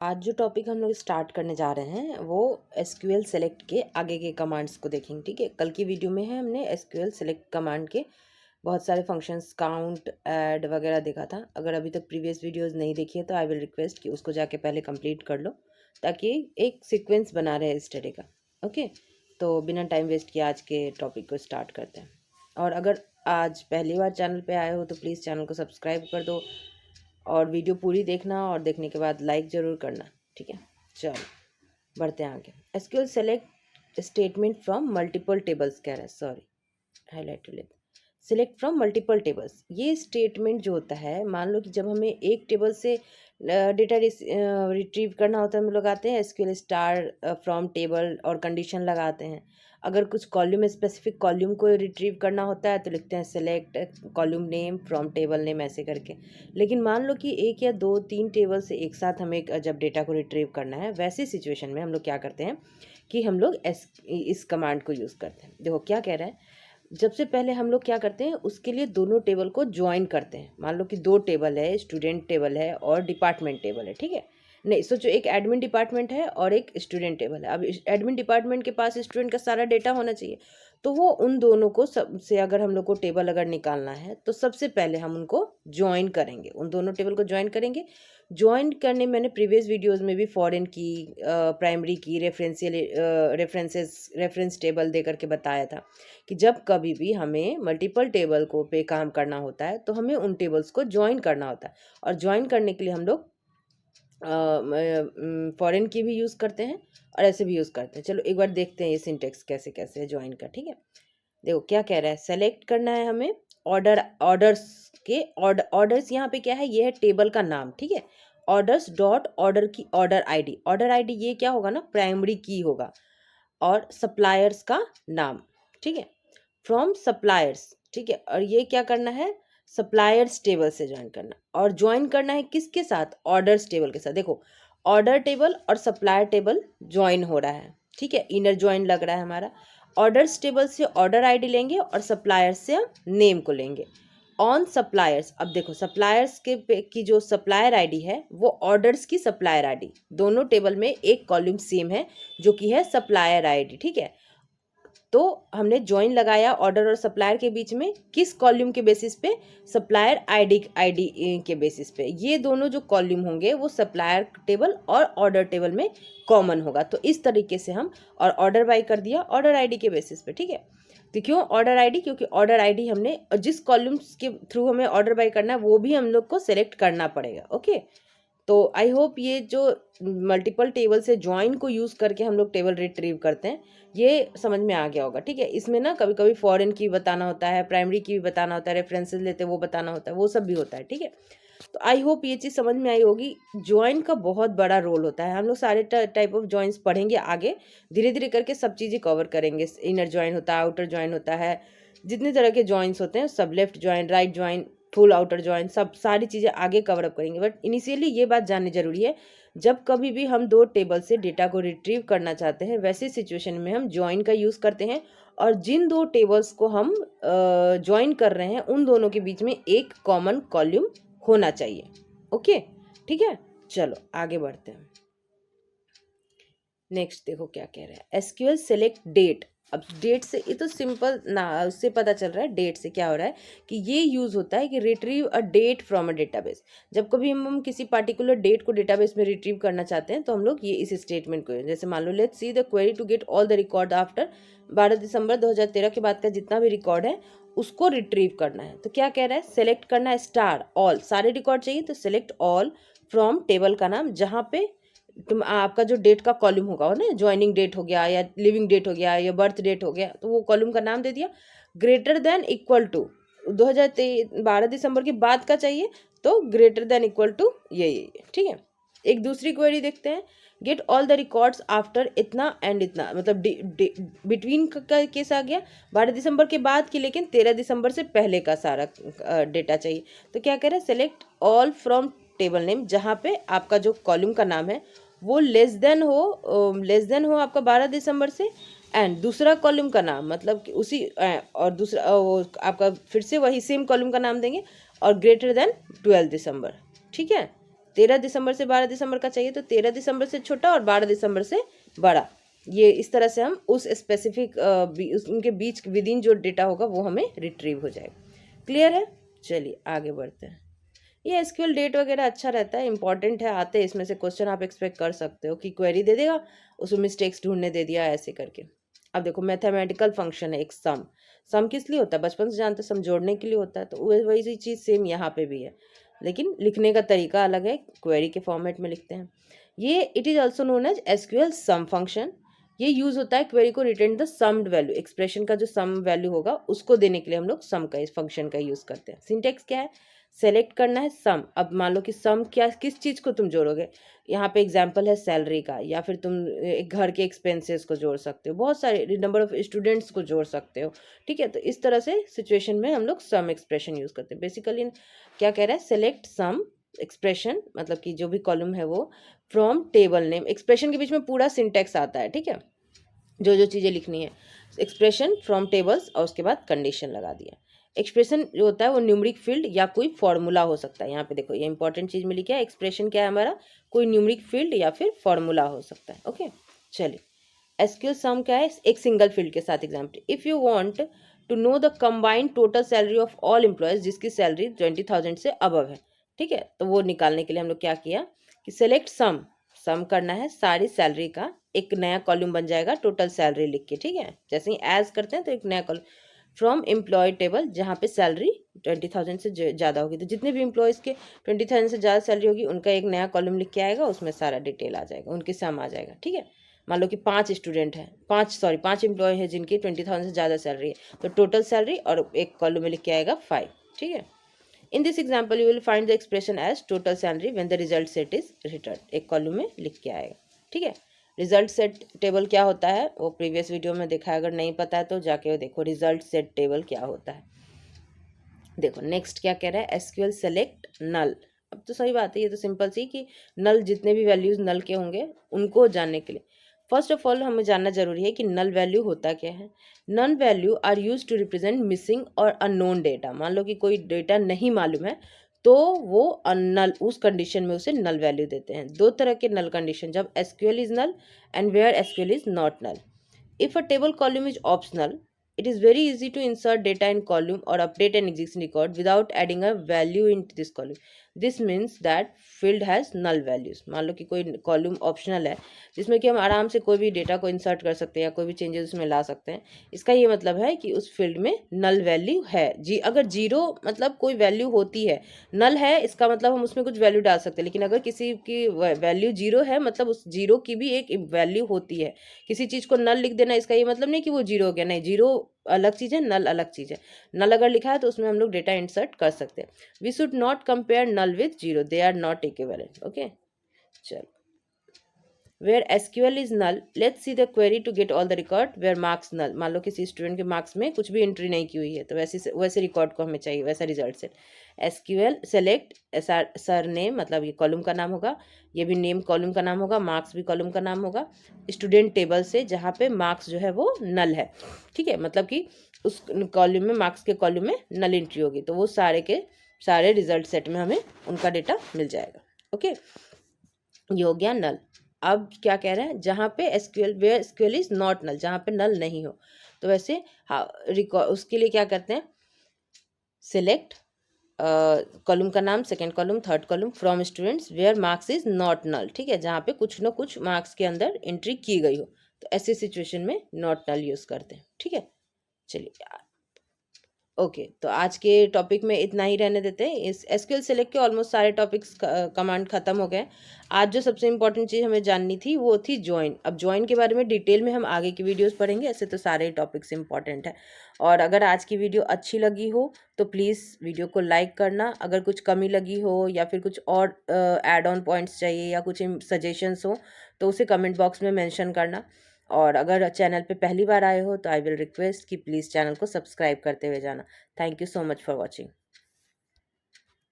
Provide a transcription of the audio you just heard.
आज जो टॉपिक हम लोग स्टार्ट करने जा रहे हैं वो एसक्यूएल सेलेक्ट के आगे के कमांड्स को देखेंगे। ठीक है, कल की वीडियो में है हमने एसक्यूएल सेलेक्ट कमांड के बहुत सारे फंक्शंस काउंट ऐड वगैरह देखा था। अगर अभी तक प्रीवियस वीडियोस नहीं देखी है तो आई विल रिक्वेस्ट कि उसको जाके पहले कंप्लीट कर लो ताकि एक सीक्वेंस बना रहे इस तरह का। ओके, तो बिना टाइम वेस्ट किए आज के टॉपिक को स्टार्ट करते हैं। और अगर आज पहली बार चैनल पे आए हो तो प्लीज़ चैनल को सब्सक्राइब कर दो और वीडियो पूरी देखना और देखने के बाद लाइक ज़रूर करना। ठीक है, चलो बढ़ते हैं आगे। SQL select statement from multiple tables कह रहा है, सॉरी हाईलाइट टू लेते। सिलेक्ट फ्रॉम मल्टीपल टेबल्स, ये स्टेटमेंट जो होता है, मान लो कि जब हमें एक टेबल से डेटा रिट्रीव करना होता है हम लोग आते हैं एसक्यूएल स्टार फ्रॉम टेबल और कंडीशन लगाते हैं। अगर कुछ कॉलम स्पेसिफिक कॉलम को रिट्रीव करना होता है तो लिखते हैं select column name from table name ऐसे करके। लेकिन मान लो कि एक या दो तीन टेबल से एक साथ हमें जब डेटा को रिट्रीव करना है, वैसी सिचुएशन में हम लोग क्या करते हैं कि हम लोग इस कमांड को यूज़ करते हैं। देखो क्या कह रहा है, जब से पहले हम लोग क्या करते हैं उसके लिए दोनों टेबल को ज्वाइन करते हैं। मान लो कि दो टेबल है, स्टूडेंट टेबल है और डिपार्टमेंट टेबल है। ठीक है, नहीं सोचो एक एडमिन डिपार्टमेंट है और एक स्टूडेंट टेबल है। अब एडमिन डिपार्टमेंट के पास स्टूडेंट का सारा डेटा होना चाहिए, तो वो उन दोनों को सबसे अगर हम लोग को टेबल अगर निकालना है तो सबसे पहले हम उनको ज्वाइन करेंगे, उन दोनों टेबल को ज्वाइन करेंगे। ज्वाइन करने मैंने प्रीवियस वीडियोस में भी फॉरेन की, प्राइमरी की, रेफरेंस टेबल दे करके बताया था कि जब कभी भी हमें मल्टीपल टेबल को पे काम करना होता है तो हमें उन टेबल्स को ज्वाइन करना होता है। और ज्वाइन करने के लिए हम लोग फॉरेन की भी यूज़ करते हैं और ऐसे भी यूज़ करते हैं। चलो एक बार देखते हैं ये सिंटेक्स कैसे कैसे है ज्वाइन का। ठीक है, देखो क्या कह रहा है, सेलेक्ट करना है हमें ऑर्डर्स के ऑर्डर्स यहाँ पे क्या है, ये है टेबल का नाम। ठीक है, ऑर्डर्स डॉट ऑर्डर की ऑर्डर आईडी ये क्या होगा ना, प्राइमरी की होगा और सप्लायर्स का नाम। ठीक है, फ्रॉम सप्लायर्स। ठीक है, और ये क्या करना है, सप्लायर्स टेबल से ज्वाइन करना। और ज्वाइन करना है किसके साथ, ऑर्डर्स टेबल के साथ। देखो ऑर्डर टेबल और सप्लायर टेबल ज्वाइन हो रहा है। ठीक है, इनर ज्वाइन लग रहा है हमारा। ऑर्डर्स टेबल से ऑर्डर आईडी लेंगे और सप्लायर्स से हम नेम को लेंगे। ऑन सप्लायर्स, अब देखो सप्लायर्स की जो सप्लायर आईडी है वो ऑर्डर्स की सप्लायर आईडी, दोनों टेबल में एक कॉलम सेम है जो कि है सप्लायर आईडी। ठीक है, तो हमने ज्वाइन लगाया ऑर्डर और सप्लायर के बीच में, किस कॉलम के बेसिस पे, सप्लायर आईडी के बेसिस पे। ये दोनों जो कॉलम होंगे वो सप्लायर टेबल और ऑर्डर टेबल में कॉमन होगा। तो इस तरीके से हम, और ऑर्डर बाई कर दिया ऑर्डर आईडी के बेसिस पे। ठीक है, तो क्यों ऑर्डर आईडी, क्योंकि ऑर्डर आईडी हमने जिस कॉलम्स के थ्रू हमें ऑर्डर बाई करना है वो भी हम लोग को सेलेक्ट करना पड़ेगा। ओके, तो आई होप ये जो मल्टीपल टेबल से ज्वाइन को यूज़ करके हम लोग टेबल रिट्रीव करते हैं ये समझ में आ गया होगा। ठीक है, इसमें ना कभी कभी फॉरेन की बताना होता है, प्राइमरी की भी बताना होता है, रेफरेंसेस लेते हैं वो बताना होता है, वो सब भी होता है। ठीक है, तो आई होप ये चीज़ समझ में आई होगी। ज्वाइन का बहुत बड़ा रोल होता है, हम लोग सारे टाइप ऑफ ज्वाइंस पढ़ेंगे आगे, धीरे धीरे करके सब चीज़ें कवर करेंगे। इनर ज्वाइन होता है, आउटर ज्वाइन होता है, जितने तरह के ज्वाइंस होते हैं सब, left join, right join, full outer join, सब सारी चीज़ें आगे कवर अप करेंगे। बट इनिशियली ये बात जाननी जरूरी है, जब कभी भी हम दो टेबल से डेटा को रिट्रीव करना चाहते हैं वैसे सिचुएशन में हम ज्वाइन का यूज़ करते हैं। और जिन दो टेबल्स को हम ज्वाइन कर रहे हैं उन दोनों के बीच में एक कॉमन कॉलम होना चाहिए। ओके, ठीक है, चलो आगे बढ़ते हैं। नेक्स्ट देखो क्या कह रहा है, एसक्यूएल सेलेक्ट डेट। अब डेट से, ये तो सिंपल ना, उससे पता चल रहा है डेट से क्या हो रहा है कि ये यूज़ होता है कि retrieve a date from a database. जब कभी हम किसी पार्टिकुलर डेट को डेटाबेस में रिट्रीव करना चाहते हैं तो हम लोग ये इस स्टेटमेंट को, जैसे मान लो let's see the query to get all the record after 12 December 2013 के बाद का जितना भी रिकॉर्ड है उसको रिट्रीव करना है। तो क्या कह रहा है, सेलेक्ट करना है स्टार ऑल, सारे रिकॉर्ड चाहिए तो सेलेक्ट ऑल फ्रॉम टेबल का नाम, जहाँ पे तुम आपका जो डेट का कॉलम होगा ना, ज्वाइनिंग डेट हो गया या लिविंग डेट हो गया या बर्थ डेट हो गया, तो वो कॉलम का नाम दे दिया। ग्रेटर देन इक्वल टू 2012 दिसंबर के बाद का चाहिए तो ग्रेटर देन इक्वल टू ये। ठीक है, एक दूसरी क्वेरी देखते हैं, gate all the records after इतना एंड इतना, मतलब बिटवीन का केस आ गया 12 दिसंबर के बाद की, लेकिन 13 दिसंबर से पहले का सारा डेटा चाहिए। तो क्या कह रहे हैं, select all from table name, जहाँ पे आपका जो कॉलम का नाम है वो लेस देन हो आपका 12 दिसंबर से, एंड दूसरा कॉलम का नाम मतलब कि उसी और दूसरा वो आपका फिर से वही सेम कॉलम का नाम देंगे और ग्रेटर देन 12 दिसंबर। ठीक है, 13 दिसंबर से 12 दिसंबर का चाहिए तो 13 दिसंबर से छोटा और 12 दिसंबर से बड़ा। ये इस तरह से हम उस स्पेसिफिक उनके बीच विदिन जो डेटा होगा वो हमें रिट्रीव हो जाएगा। क्लियर है? चलिए आगे बढ़ते हैं। ये एसक्यूएल डेट वगैरह अच्छा रहता है, इंपॉर्टेंट है, आते हैं इसमें से क्वेश्चन आप एक्सपेक्ट कर सकते हो कि क्वेरी दे देगा, उसमें मिस्टेक्स ढूंढने दे दिया ऐसे करके। अब देखो मैथमेटिकल फंक्शन है एक सम किस लिए होता है? बचपन से जानते सम जोड़ने के लिए होता है, तो वही चीज़ सेम यहाँ पे भी है, लेकिन लिखने का तरीका अलग है, क्वेरी के फॉर्मेट में लिखते हैं। ये it is also known as SQL sum function. ये यूज़ होता है क्वेरी को return the summed value, expression का जो सम वैल्यू होगा उसको देने के लिए हम लोग सम का इस फंक्शन का यूज़ करते हैं। सिंटेक्स क्या है? सेलेक्ट करना है सम। अब मान लो कि सम क्या, किस चीज़ को तुम जोड़ोगे? यहाँ पे एग्जांपल है सैलरी का, या फिर तुम एक घर के एक्सपेंसेस को जोड़ सकते हो, बहुत सारे नंबर ऑफ स्टूडेंट्स को जोड़ सकते हो, ठीक है। तो इस तरह से सिचुएशन में हम लोग सम एक्सप्रेशन यूज़ करते हैं। बेसिकली क्या कह रहा है? सेलेक्ट सम एक्सप्रेशन, मतलब कि जो भी कॉलम है वो फ्रॉम टेबल नेम। एक्सप्रेशन के बीच में पूरा सिंटेक्स आता है, ठीक है, जो जो चीज़ें लिखनी है, एक्सप्रेशन फ्रॉम टेबल्स और उसके बाद कंडीशन लगा दिया। एक्सप्रेशन जो होता है वो न्यूमरिक फील्ड या कोई फॉर्मूला हो सकता है। यहाँ पे देखो ये इंपॉर्टेंट चीज़ में लिखा है, एक्सप्रेशन क्या है हमारा? कोई न्यूमरिक फील्ड या फिर फॉर्मूला हो सकता है। ओके चलिए, एसक्यूएल सम क्या है? एक सिंगल फील्ड के साथ example, if you want to know the combined total salary of all employees जिसकी सैलरी 20,000 से अबव है, ठीक है, तो वो निकालने के लिए हम लोग क्या किया कि सेलेक्ट सम करना है सारी सैलरी का, एक नया कॉलम बन जाएगा टोटल सैलरी लिख के, ठीक है। जैसे ही एज करते हैं तो एक नया कॉलम फ्रॉम एम्प्लॉय टेबल, जहाँ पे सैलरी 20,000 से ज़्यादा होगी, तो जितने भी एम्प्लॉयज़ के 20,000 से ज़्यादा सैलरी होगी उनका एक नया कॉलम लिख के आएगा, उसमें सारा डिटेल आ जाएगा, उनकी सम आ जाएगा, ठीक है। मान लो कि 5 स्टूडेंट हैं, 5 एम्प्लॉय हैं जिनकी 20,000 से ज़्यादा सैलरी है, तो टोटल सैलरी और एक कॉलम में लिख के आएगा 5, ठीक है। In this example you will find the expression as total salary when the result set is return, एक कॉलम में लिख के आएगा, ठीक है। रिजल्ट सेट टेबल क्या होता है वो प्रीवियस वीडियो में देखा है, अगर नहीं पता है तो जाके देखो रिजल्ट सेट टेबल क्या होता है। देखो नेक्स्ट क्या कह रहा है? एसक्यूएल सेलेक्ट नल। अब तो सही बात है, ये तो सिंपल सी कि नल, जितने भी वैल्यूज नल के होंगे उनको जानने के लिए फर्स्ट ऑफ ऑल हमें जानना जरूरी है कि नल वैल्यू होता क्या है। Null value are use to represent missing और अननोन डेटा। मान लो कि कोई डेटा नहीं मालूम है तो वो नल, उस कंडीशन में उसे नल वैल्यू देते हैं। दो तरह के नल कंडीशन, जब SQL is null and where SQL is not null. If a table column is optional, it is very easy to insert data in column or update an existing record without adding a value into this column. This means that field has null values. मान लो कि कोई column optional है जिसमें कि हम आराम से कोई भी डेटा को इंसर्ट कर सकते हैं या कोई भी चेंजेस उसमें ला सकते हैं। इसका ये मतलब है कि उस फील्ड में नल वैल्यू है। अगर जीरो मतलब कोई वैल्यू होती है, नल है इसका मतलब हम उसमें कुछ वैल्यू डाल सकते हैं, लेकिन अगर किसी की वैल्यू जीरो है मतलब उस जीरो की भी एक वैल्यू होती है। किसी चीज़ को नल लिख देना इसका ये मतलब नहीं कि वो जीरो हो गया, नहीं, जीरो अलग चीज़ है, नल अलग चीज़ है। नल अगर लिखा है तो उसमें हम लोग डेटा इंसर्ट कर सकते हैं। We should not compare null with zero, they are not equivalent. Okay चलो, where SQL is null, let's see the query to get all the record where marks null. मान लो किसी स्टूडेंट के marks में कुछ भी एंट्री नहीं की हुई है तो वैसे रिकॉर्ड को हमें चाहिए, वैसा result set. SQL select sir name, मतलब ये कॉलम का नाम होगा, ये भी नेम कॉलम का नाम होगा, मार्क्स भी कॉलम का नाम होगा, स्टूडेंट टेबल से जहाँ पे मार्क्स जो है वो नल है, ठीक है, मतलब कि उस कॉलम में, मार्क्स के कॉलम में नल एंट्री होगी, तो वो सारे के सारे रिजल्ट सेट में हमें उनका डेटा मिल जाएगा। ओके, ये हो गया नल। अब क्या कह रहे हैं? जहाँ पे SQL, where SQL is not null, जहाँ पे नल नहीं हो, तो वैसे हाँ उसके लिए क्या करते हैं? सिलेक्ट कॉलम का नाम, second column, third column from students where marks is not null, ठीक है, जहाँ पे कुछ ना कुछ मार्क्स के अंदर एंट्री की गई हो, तो ऐसी सिचुएशन में नॉट नल यूज़ करते हैं, ठीक है। चलिए ओके, तो आज के टॉपिक में इतना ही रहने देते हैं। इस एसक्यूएल सेलेक्ट के ऑलमोस्ट सारे टॉपिक्स कमांड ख़त्म हो गए। आज जो सबसे इंपॉर्टेंट चीज़ हमें जाननी थी वो थी ज्वाइन। अब ज्वाइन के बारे में डिटेल में हम आगे की वीडियोस पढ़ेंगे, ऐसे तो सारे टॉपिक्स इंपॉर्टेंट है। और अगर आज की वीडियो अच्छी लगी हो तो प्लीज़ वीडियो को लाइक करना। अगर कुछ कमी लगी हो या फिर कुछ और ऐड ऑन पॉइंट्स चाहिए या कुछ सजेशंस हो तो उसे कमेंट बॉक्स में मेंशन करना। और अगर चैनल पे पहली बार आए हो तो आई विल रिक्वेस्ट कि प्लीज़ चैनल को सब्सक्राइब करते हुए जाना। Thank you so much for watching.